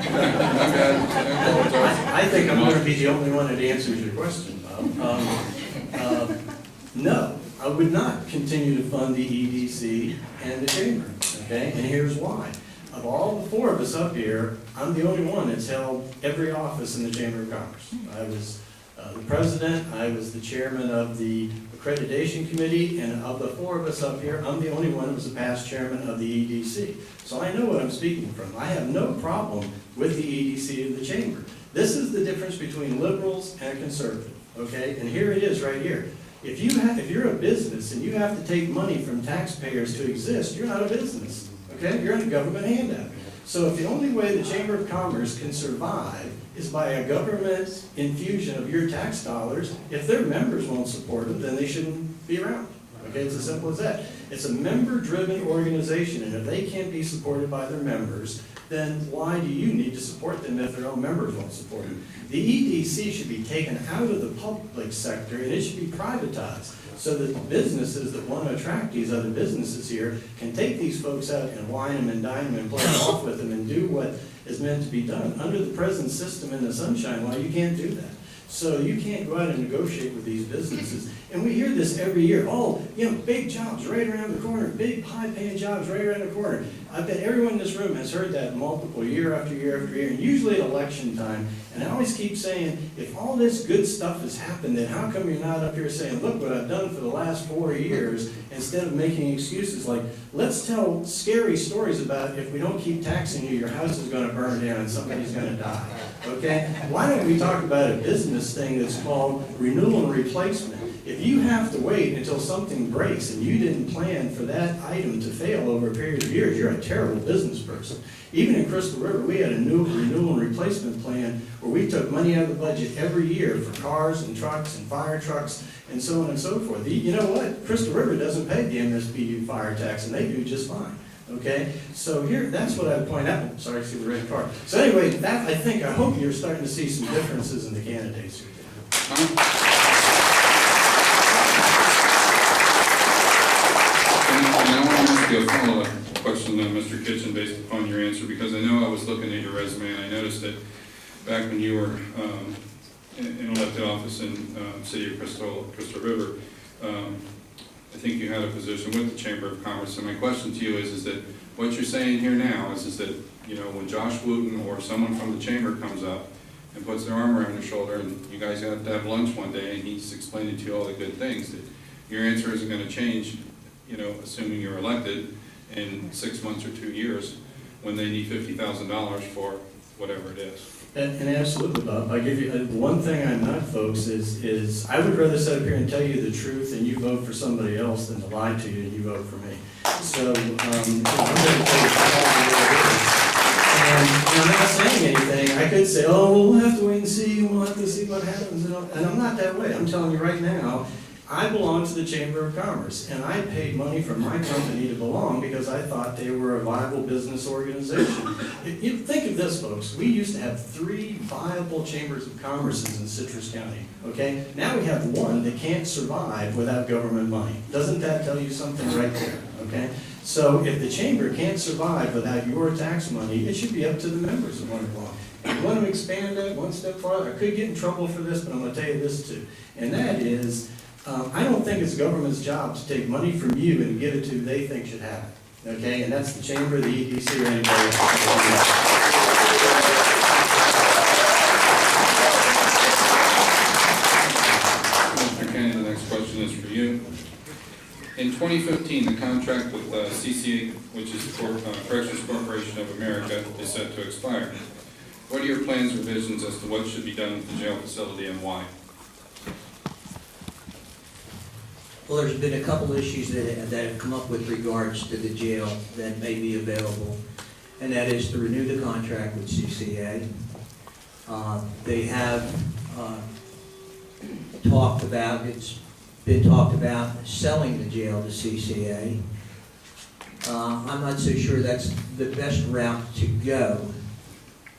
I think I'm going to be the only one that answers your question, Bob. No, I would not continue to fund the EDC and the Chamber, okay? And here's why. Of all the four of us up here, I'm the only one that's held every office in the Chamber of Commerce. I was the president, I was the chairman of the accreditation committee, and of the four of us up here, I'm the only one that was the past chairman of the EDC. So I know what I'm speaking from. I have no problem with the EDC and the Chamber. This is the difference between liberals and a conservative, okay? And here it is right here. If you're a business and you have to take money from taxpayers to exist, you're not a business, okay? You're a government handout. So if the only way the Chamber of Commerce can survive is by a government infusion of your tax dollars, if their members won't support them, then they shouldn't be around. Okay, it's as simple as that. It's a member-driven organization, and if they can't be supported by their members, then why do you need to support them if their own members won't support them? The EDC should be taken out of the public sector, and it should be privatized, so that the businesses that want to attract these other businesses here can take these folks out and wine them and dine them and play off with them and do what is meant to be done. Under the present system in the Sunshine Law, you can't do that. So you can't go out and negotiate with these businesses. And we hear this every year. Oh, you know, big jobs right around the corner, big high-paying jobs right around the corner. I bet everyone in this room has heard that multiple year after year after year, and usually at election time. And I always keep saying, if all this good stuff has happened, then how come you're not up here saying, look what I've done for the last 4 years, instead of making excuses like, let's tell scary stories about if we don't keep taxing you, your house is going to burn down and somebody's going to die. Okay? Why don't we talk about a business thing that's called renewal and replacement? If you have to wait until something breaks and you didn't plan for that item to fail over a period of years, you're a terrible business person. Even in Crystal River, we had a new renewal and replacement plan where we took money out of the budget every year for cars and trucks and fire trucks and so on and so forth. You know what? Crystal River doesn't pay the MSPU fire tax, and they do just fine. Okay? So here, that's what I would point out. Sorry, I see the red car. So anyway, I hope you're starting to see some differences in the candidates here. And I want to ask you a follow-up question, Mr. Kitchen, based upon your answer, because I know I was looking at your resume and I noticed that back when you were in elected office in City of Crystal River, I think you had a position with the Chamber of Commerce. And my question to you is that What you're saying here now is that, you know, when Josh Wooten or someone from the chamber comes up and puts their arm around your shoulder, and you guys have to have lunch one day, and he's explaining to you all the good things, that your answer isn't gonna change, you know, assuming you're elected in 6 months or 2 years, when they need $50,000 for whatever it is. And absolutely, Bob, I give you, the one thing I'm not, folks, is I would rather sit up here and tell you the truth and you vote for somebody else than to lie to you and you vote for me. So, I'm going to tell you and I'm not saying anything. I could say, oh, well, we'll have to wait and see, we'll have to see what happens, and I'm not that way. I'm telling you right now, I belong to the Chamber of Commerce, and I paid money from my company to belong because I thought they were a viable business organization. You think of this, folks. We used to have 3 viable chambers of commerces in Citrus County, okay? Now we have 1 that can't survive without government money. Doesn't that tell you something right there, okay? So if the chamber can't survive without your tax money, it should be up to the members of one belong. If you want to expand that one step farther, I could get in trouble for this, but I'm going to tell you this too, and that is, I don't think it's government's job to take money from you and give it to who they think should have it, okay? And that's the chamber, the EDC, or anybody else. Mr. Kenny, the next question is for you. In 2015, the contract with CCA, which is Corrections Corporation of America, is set to expire. What are your plans or visions as to what should be done with the jail facility and why? Well, there's been a couple issues that have come up with regards to the jail that may be available, and that is to renew the contract with CCA. They have it's been talked about selling the jail to CCA. I'm not so sure that's the best route to go,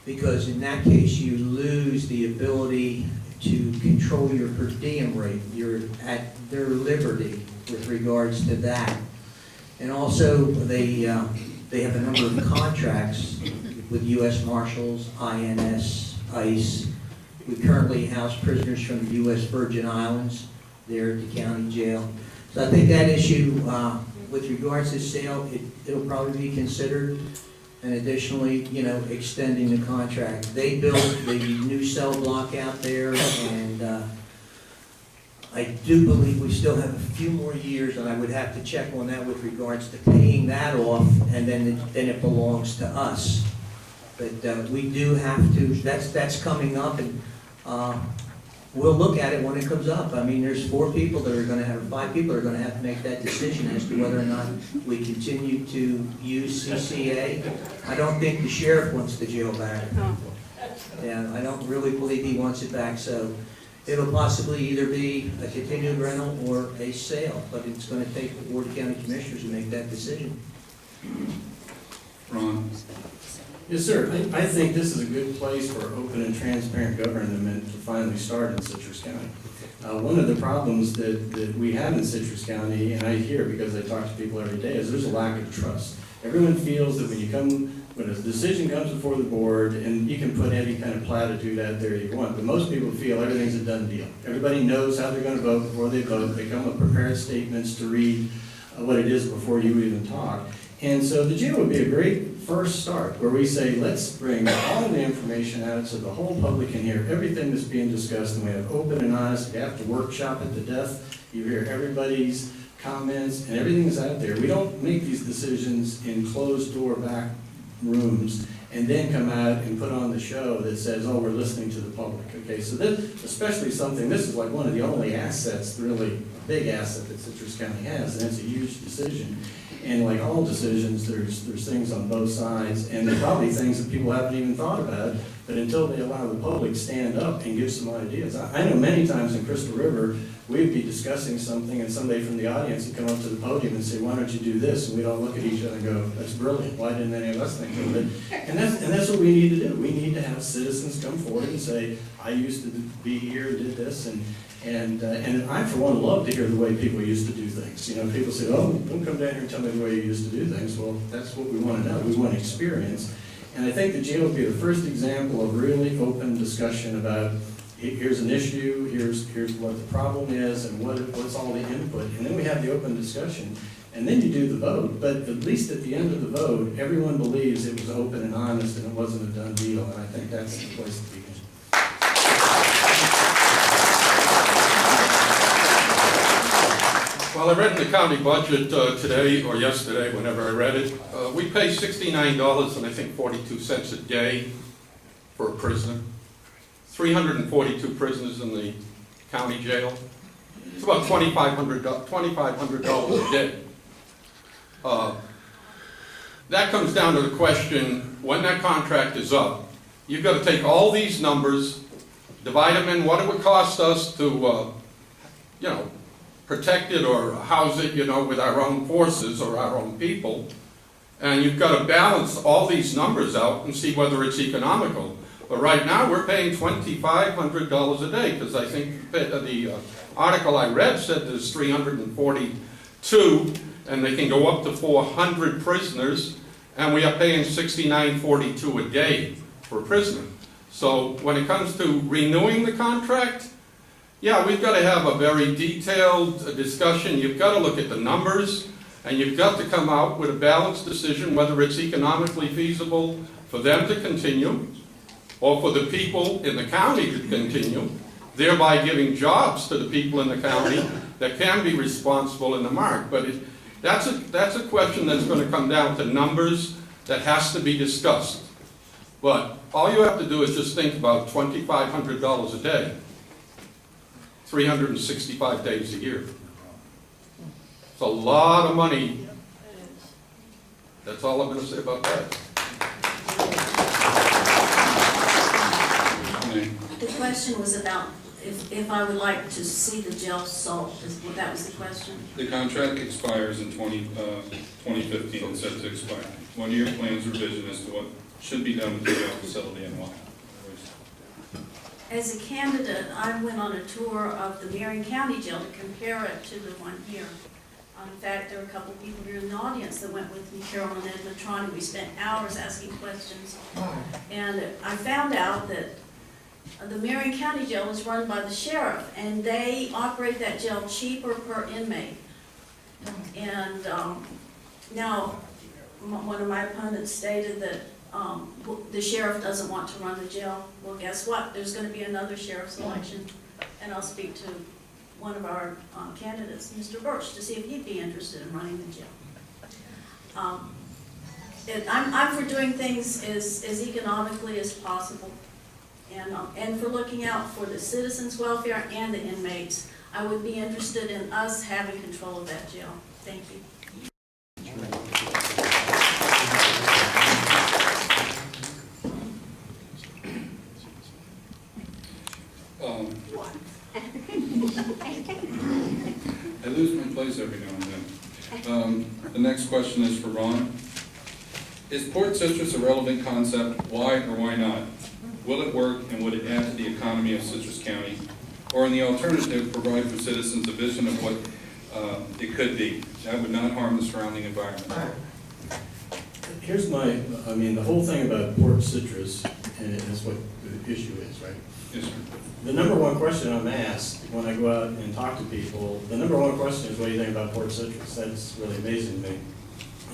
because in that case you lose the ability to control your per diem rate. You're at their liberty with regards to that. And also, they have a number of contracts with U.S. Marshals, INS, ICE. We currently house prisoners from the U.S. Virgin Islands there at the county jail. So I think that issue, with regards to sale, it'll probably be considered. And additionally, you know, extending the contract. They built the new cell block out there, and I do believe we still have a few more years, and I would have to check on that with regards to paying that off, and then it belongs to us. But we do have to, that's coming up, and we'll look at it when it comes up. I mean, there's 4 people that are going to have, 5 people are going to have to make that decision as to whether or not we continue to use CCA. I don't think the sheriff wants the jail back. Yeah, I don't really believe he wants it back, so it'll possibly either be a continued rental or a sale, but it's going to take the Board of County Commissioners to make that decision. Ron? Yes, sir. I think this is a good place for open and transparent government to finally start in Citrus County. One of the problems that we have in Citrus County, and I hear because I talk to people every day, is there's a lack of trust. Everyone feels that when a decision comes before the board, and you can put any kind of platitude out there you want, but most people feel everything's a done deal. Everybody knows how they're going to vote before they vote. They come with prepared statements to read what it is before you even talk. And so the jail would be a great first start, where we say, let's bring all the information out so the whole public can hear everything that's being discussed, and we have open and honest. You have to workshop it to death. You hear everybody's comments, and everything's out there. We don't make these decisions in closed-door back rooms and then come out and put on the show that says, oh, we're listening to the public. Okay, so this, especially something, this is like one of the only assets, really a big asset that Citrus County has, and it's a huge decision. And like all decisions, there's things on both sides, and there are probably things that people haven't even thought about, but until they allow the public to stand up and give some ideas. I know many times in Crystal River, we'd be discussing something, and somebody from the audience would come up to the podium and say, why don't you do this? And we'd all look at each other and go, that's brilliant. Why didn't any of us think of it? And that's what we need to do. We need to have citizens come forward and say, I used to be here, did this, and I, for one, love to hear the way people used to do things. You know, people say, oh, don't come down here and tell me the way you used to do things. Well, that's what we want to know. We want experience. And I think the jail would be the first example of really open discussion about, here's an issue, here's what the problem is, and what's all the input. And then we have the open discussion. and then you do the vote. But at least at the end of the vote, everyone believes it was open and honest and it wasn't a done deal, and I think that's the place to begin. Well, I read the county budget today or yesterday, whenever I read it. We pay $69 and I think 42 cents a day for a prisoner. 342 prisoners in the county jail. It's about $2,500 a day. That comes down to the question, when that contract is up, you've got to take all these numbers, divide them in what it would cost us to, protect it or house it, with our own forces or our own people. And you've got to balance all these numbers out and see whether it's economical. But right now, we're paying $2,500 a day, because I think the article I read said there's 342, and they can go up to 400 prisoners, and we are paying $69.42 a day for a prisoner. So when it comes to renewing the contract, yeah, we've got to have a very detailed discussion. You've got to look at the numbers, and you've got to come out with a balanced decision whether it's economically feasible for them to continue, or for the people in the county to continue, thereby giving jobs to the people in the county that can be responsible in the mark. But that's a question that's going to come down to numbers that has to be discussed. But all you have to do is just think about $2,500 a day, 365 days a year. It's a lot of money. That's all I'm going to say about that. The question was about if I would like to see the jail sold. That was the question. The contract expires in 2015, it's set to expire. One-year plans revision as to what should be done with the jail facility and why. As a candidate, I went on a tour of the Marion County Jail to compare it to the one here. In fact, there were a couple of people here in the audience that went with me, Carolyn and Ed Matroni. We spent hours asking questions. And I found out that the Marion County Jail is run by the sheriff, and they operate that jail cheaper per inmate. And now, one of my opponents stated that the sheriff doesn't want to run the jail. Well, guess what? There's going to be another sheriff's election, and I'll speak to one of our candidates, Mr. Birch, to see if he'd be interested in running the jail. I'm for doing things as economically as possible, and for looking out for the citizens' welfare and the inmates. I would be interested in us having control of that jail. Thank you. I lose my place every now and then. The next question is for Ron. Is Port Citrus a relevant concept? Why or why not? Will it work, and would it add to the economy of Citrus County? Or in the alternative, provide for citizens a vision of what it could be that would not harm the surrounding environment? Here's the whole thing about Port Citrus, and is what the issue is, right? Yes, sir. The number one question I'm asked when I go out and talk to people, the number one question is, what do you think about Port Citrus? That's really amazing to me.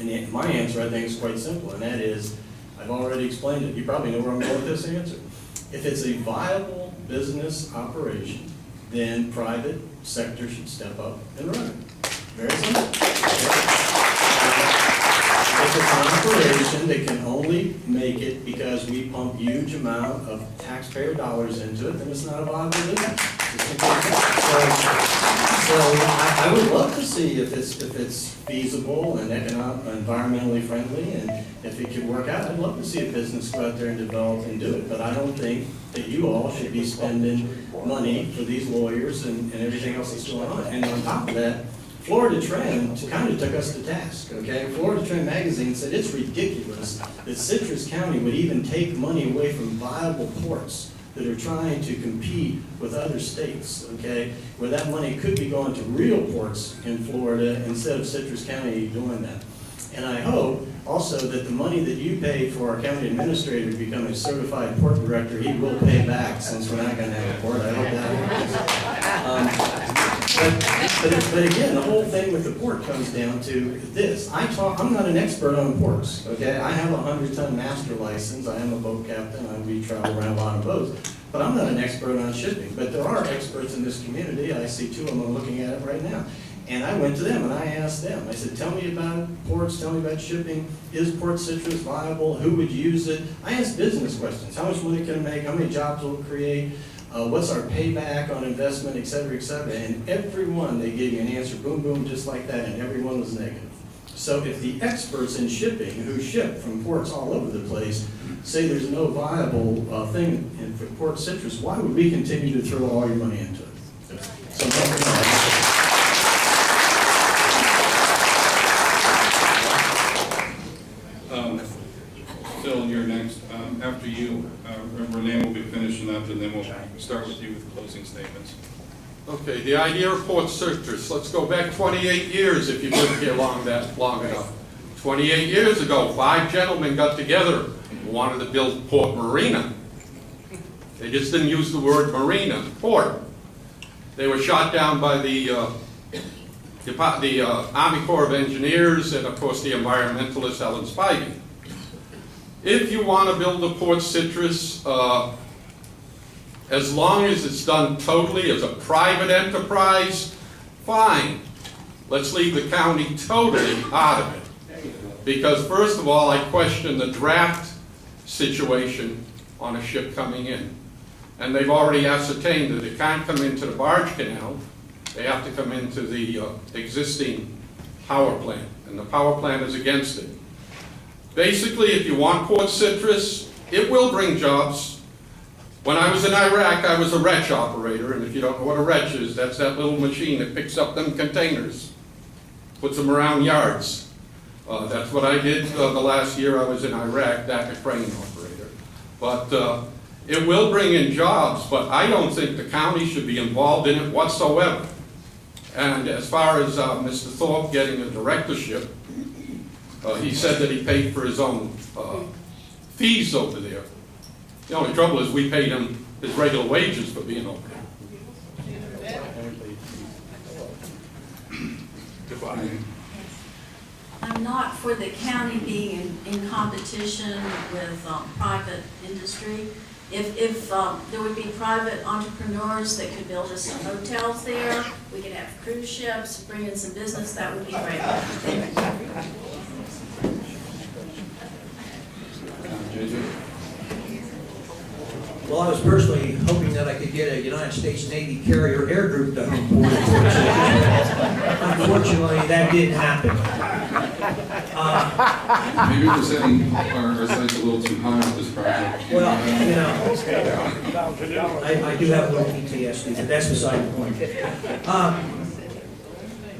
And my answer, I think, is quite simple, and that is, I've already explained it. You probably know where I'm going with this answer. If it's a viable business operation, then private sector should step up and run it. Very simple. If it's an operation that can only make it because we pump huge amount of taxpayer dollars into it, then it's not a viable business. So I would love to see if it's feasible and environmentally friendly, and if it could work out. I'd love to see a business go out there and develop and do it, but I don't think that you all should be spending money for these lawyers and everything else that's going on. And on top of that, Florida Trend kind of took us to task, okay? Florida Trend magazine said it's ridiculous that Citrus County would even take money away from viable ports that are trying to compete with other states, okay? Where that money could be going to real ports in Florida instead of Citrus County doing that. And I hope also that the money that you pay for our county administrator to become a certified port director, he will pay back, since we're not gonna have a port. I hope that happens. But again, the whole thing with the port comes down to this. I'm not an expert on ports, okay? I have a 100-ton master license, I am a boat captain, we travel around a lot of boats. But I'm not an expert on shipping, but there are experts in this community. I see two of them looking at it right now. And I went to them and I asked them, I said, tell me about ports, tell me about shipping. Is Port Citrus viable? Who would use it? I asked business questions. How much money can it make? How many jobs will it create? What's our payback on investment, et cetera, et cetera. And everyone, they gave you an answer, boom, boom, just like that, and everyone was negative. So if the experts in shipping who ship from ports all over the place say there's no viable thing for Port Citrus, why would we continue to throw all your money into it? So, Phil, you're next. After you, Renee will be finishing up, and then we'll start with you with closing statements. Okay, the idea of Port Citrus, let's go back 28 years if you've been here long enough. 28 years ago, 5 gentlemen got together and wanted to build Port Marina. They just didn't use the word marina, port. They were shot down by the Army Corps of Engineers and, of course, the environmentalist Ellen Spivey. If you want to build a Port Citrus, as long as it's done totally as a private enterprise, fine. Let's leave the county totally out of it. Because first of all, I question the draft situation on a ship coming in. And they've already ascertained that it can't come into the barge canal. They have to come into the existing power plant. And the power plant is against it. Basically, if you want Port Citrus, it will bring jobs. When I was in Iraq, I was a wretch operator, and if you don't know what a wretch is, that's that little machine that picks up them containers, puts them around yards. That's what I did the last year I was in Iraq, that a crane operator. But it will bring in jobs, but I don't think the county should be involved in it whatsoever. And as far as Mr. Thorpe getting a directorship, he said that he paid for his own fees over there. The only trouble is we paid him his regular wages for being over there. Goodbye. I'm not for the county being in competition with private industry. If there would be private entrepreneurs that could build us some hotels there, we could have cruise ships, bring in some business, that would be great. JJ? Well, I was personally hoping that I could get a United States Navy carrier air group to home port. Unfortunately, that didn't happen. Maybe we're setting our sights a little too high with this project. Well, you know, I do have a little PTSD, but that's beside the point.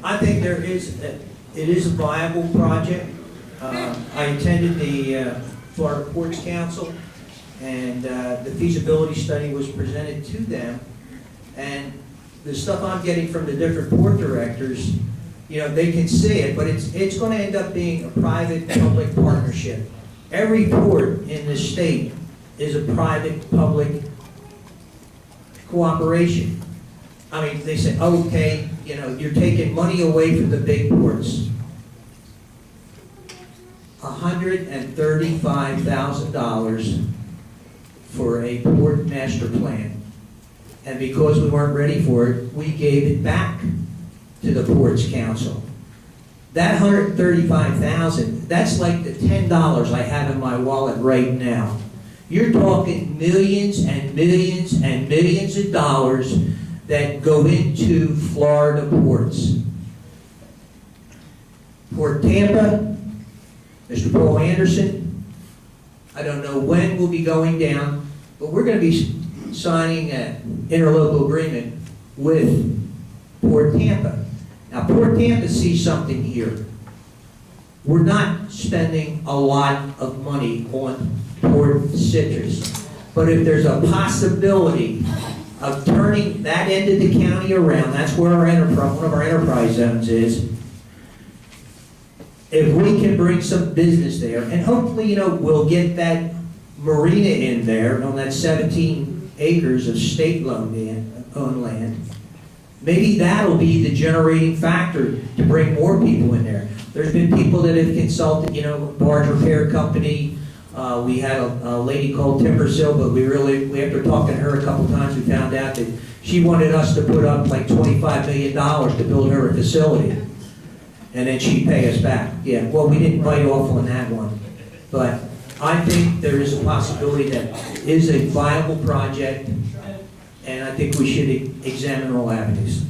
I think it is a viable project. I attended the Florida Ports Council, and the feasibility study was presented to them, and the stuff I'm getting from the different port directors, you know, they can see it, but it's going to end up being a private-public partnership. Every port in the state is a private-public cooperation. I mean, they say, okay, you know, you're taking money away from the big ports. $135,000 for a port master plan. And because we weren't ready for it, we gave it back to the Ports Council. That $135,000, that's like the $10 I have in my wallet right now. You're talking millions and millions and millions of dollars that go into Florida ports. Port Tampa, Mr. Paul Anderson, I don't know when we'll be going down, but we're going to be signing an interlocal agreement with Port Tampa. Now, Port Tampa sees something here. We're not spending a lot of money on Port Citrus, but if there's a possibility of turning that end of the county around, that's where our enterprise, one of our enterprise zones is. If we can bring some business there, and hopefully, you know, we'll get that marina in there on that 17 acres of state-owned land, maybe that'll be the generating factor to bring more people in there. There's been people that have consulted, you know, barge repair company. We had a lady called Timbersill, but after talking to her a couple times, we found out that she wanted us to put up like $25 million to build her a facility. And then she'd pay us back. Yeah, well, we didn't bite off on that one. But I think there is a possibility that is a viable project, and I think we should examine all avenues.